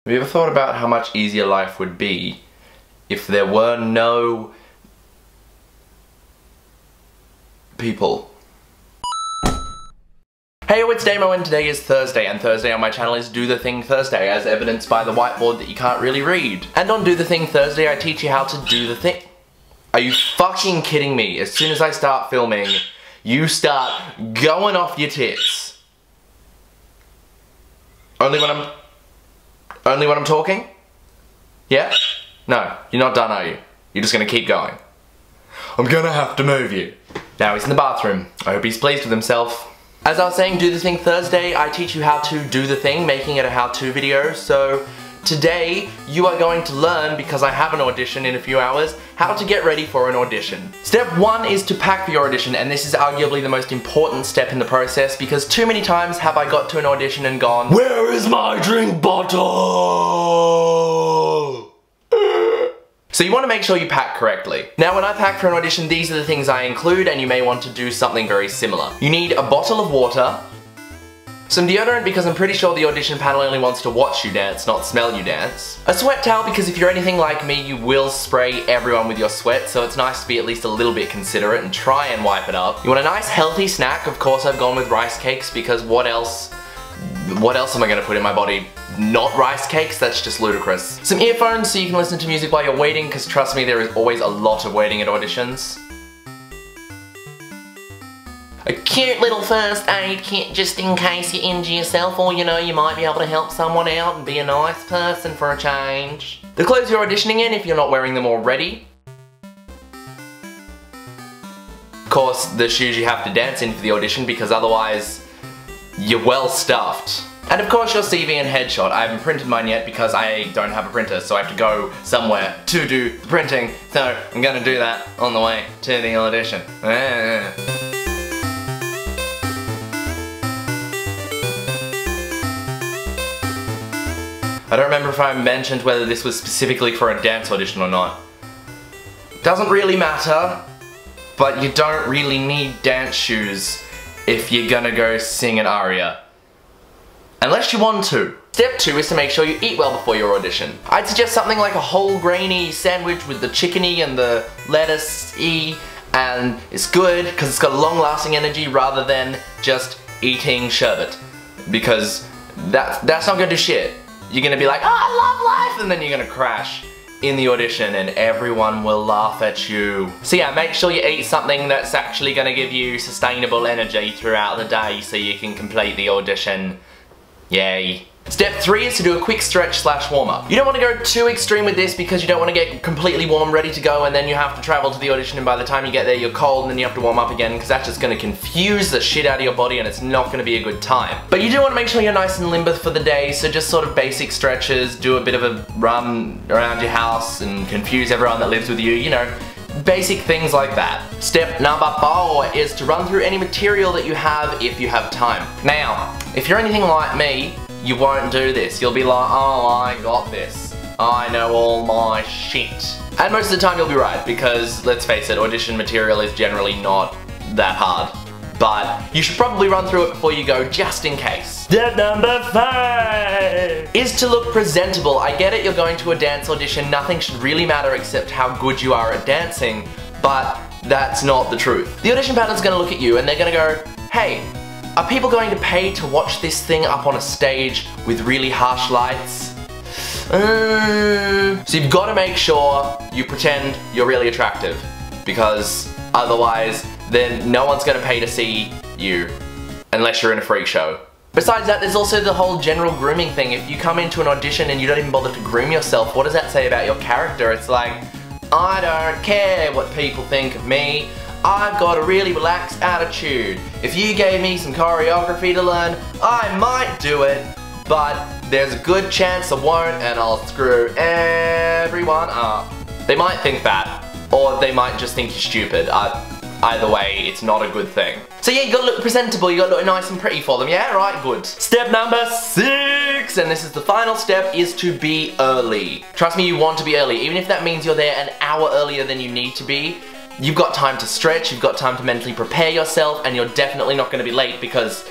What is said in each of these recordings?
Have you ever thought about how much easier life would be if there were no people? Hey, it's Damo and today is Thursday, and Thursday on my channel is Do The Thing Thursday, as evidenced by the whiteboard that you can't really read. And on Do The Thing Thursday, I teach you how to do the thing. Are you fucking kidding me? As soon as I start filming, you start going off your tits. Only when I'm talking? Yeah? No, you're not done, are you? You're just gonna keep going. I'm gonna have to move you. Now he's in the bathroom. I hope he's pleased with himself. As I was saying, Do The Thing Thursday, I teach you how to do the thing, making it a how-to video. So today, you are going to learn, because I have an audition in a few hours, how to get ready for an audition. Step 1 is to pack for your audition, and this is arguably the most important step in the process, because too many times have I got to an audition and gone, "Where is my drink bottle?" So you want to make sure you pack correctly. Now when I pack for an audition, these are the things I include, and you may want to do something very similar. You need a bottle of water, some deodorant because I'm pretty sure the audition panel only wants to watch you dance, not smell you dance. A sweat towel because if you're anything like me, you will spray everyone with your sweat, so it's nice to be at least a little bit considerate and try and wipe it up. You want a nice healthy snack. Of course I've gone with rice cakes because what else am I gonna put in my body? Not rice cakes? That's just ludicrous. Some earphones so you can listen to music while you're waiting, because trust me, there is always a lot of waiting at auditions. A cute little first aid kit just in case you injure yourself, or you know, you might be able to help someone out and be a nice person for a change. The clothes you're auditioning in if you're not wearing them already. Of course, the shoes you have to dance in for the audition, because otherwise you're well stuffed. And of course your CV and headshot. I haven't printed mine yet because I don't have a printer, so I have to go somewhere to do the printing. So I'm gonna do that on the way to the audition. I don't remember if I mentioned whether this was specifically for a dance audition or not. Doesn't really matter, but you don't really need dance shoes if you're gonna go sing an aria. Unless you want to. Step 2 is to make sure you eat well before your audition. I'd suggest something like a whole grainy sandwich with the chickeny and the lettuce-y, and it's good because it's got long-lasting energy rather than just eating sherbet. Because that's not gonna do shit. You're gonna be like, "Oh, I love life," and then you're gonna crash in the audition and everyone will laugh at you. So yeah, make sure you eat something that's actually gonna give you sustainable energy throughout the day so you can complete the audition. Yay. Step 3 is to do a quick stretch / warm up. You don't want to go too extreme with this because you don't want to get completely warm, ready to go, and then you have to travel to the audition, and by the time you get there you're cold and then you have to warm up again, because that's just going to confuse the shit out of your body and it's not going to be a good time. But you do want to make sure you're nice and limber for the day, so just sort of basic stretches, do a bit of a run around your house and confuse everyone that lives with you, you know. Basic things like that. Step number 4 is to run through any material that you have if you have time. Now, if you're anything like me, you won't do this. You'll be like, "Oh, I got this. I know all my shit." And most of the time you'll be right, because let's face it, audition material is generally not that hard. But you should probably run through it before you go, just in case. Step number 5 is to look presentable. I get it, you're going to a dance audition, nothing should really matter except how good you are at dancing, but that's not the truth. The audition panel's gonna look at you and they're gonna go, "Hey, are people going to pay to watch this thing up on a stage with really harsh lights?" So you've got to make sure you pretend you're really attractive, because otherwise then no one's gonna pay to see you unless you're in a freak show. Besides that, there's also the whole general grooming thing. If you come into an audition and you don't even bother to groom yourself, what does that say about your character? It's like, I don't care what people think of me. I've got a really relaxed attitude. If you gave me some choreography to learn, I might do it, but there's a good chance I won't and I'll screw everyone up. They might think that, or they might just think you're stupid. Either way, it's not a good thing. So yeah, you gotta look presentable, you gotta look nice and pretty for them, yeah? Right, good. Step number 6, and this is the final step, is to be early. Trust me, you want to be early. Even if that means you're there an hour earlier than you need to be, you've got time to stretch, you've got time to mentally prepare yourself, and you're definitely not gonna be late because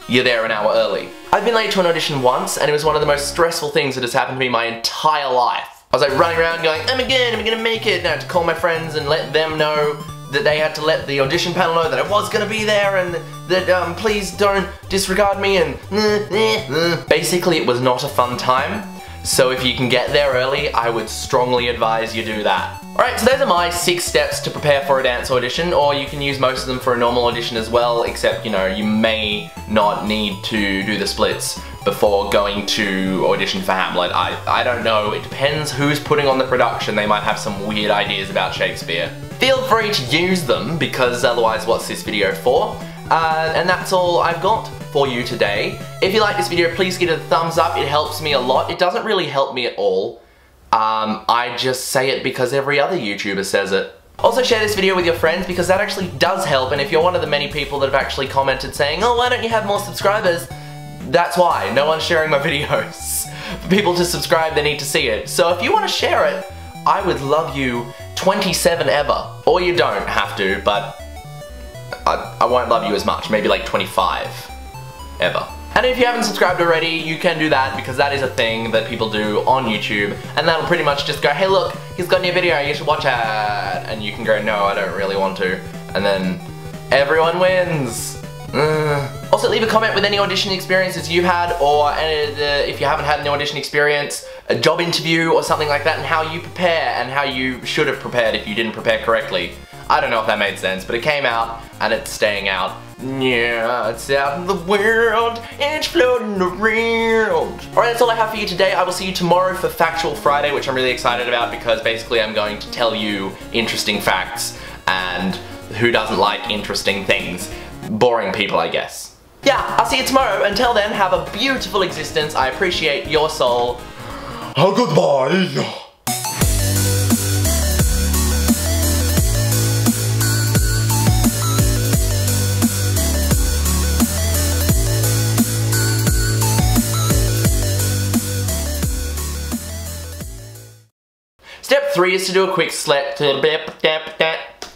you're there an hour early. I've been late to an audition once, and it was one of the most stressful things that has happened to me my entire life. I was like running around going, am I gonna make it? And I had to call my friends and let them know that they had to let the audition panel know that I was gonna be there and that please don't disregard me and basically it was not a fun time. So if you can get there early, I would strongly advise you do that. Alright, so those are my 6 steps to prepare for a dance audition, or you can use most of them for a normal audition as well, except, you know, you may not need to do the splits before going to audition for Hamlet. I don't know, it depends who's putting on the production, they might have some weird ideas about Shakespeare. Feel free to use them, because otherwise what's this video for? And that's all I've got for you today. If you like this video, please give it a thumbs up, it helps me a lot. It doesn't really help me at all. I just say it because every other YouTuber says it. Also share this video with your friends because that actually does help, and if you're one of the many people that have actually commented saying, oh, why don't you have more subscribers? That's why. No one's sharing my videos. For people to subscribe, they need to see it. So if you want to share it, I would love you 27 ever. Or you don't have to, but I won't love you as much. Maybe like 25 ever. And if you haven't subscribed already, you can do that because that is a thing that people do on YouTube, and that'll pretty much just go, hey look, he's got a new video, you should watch it, and you can go, no, I don't really want to, and then everyone wins. Also leave a comment with any audition experiences you've had, or if you haven't had an audition experience, a job interview or something like that, and how you prepare and how you should have prepared if you didn't prepare correctly. I don't know if that made sense, but it came out and it's staying out. Yeah, it's out in the world, it's floating around. Alright, that's all I have for you today. I will see you tomorrow for Factual Friday, which I'm really excited about because basically I'm going to tell you interesting facts, and who doesn't like interesting things? Boring people, I guess. Yeah, I'll see you tomorrow. Until then, have a beautiful existence. I appreciate your soul. Goodbye. Step 3 is to do a quick slap.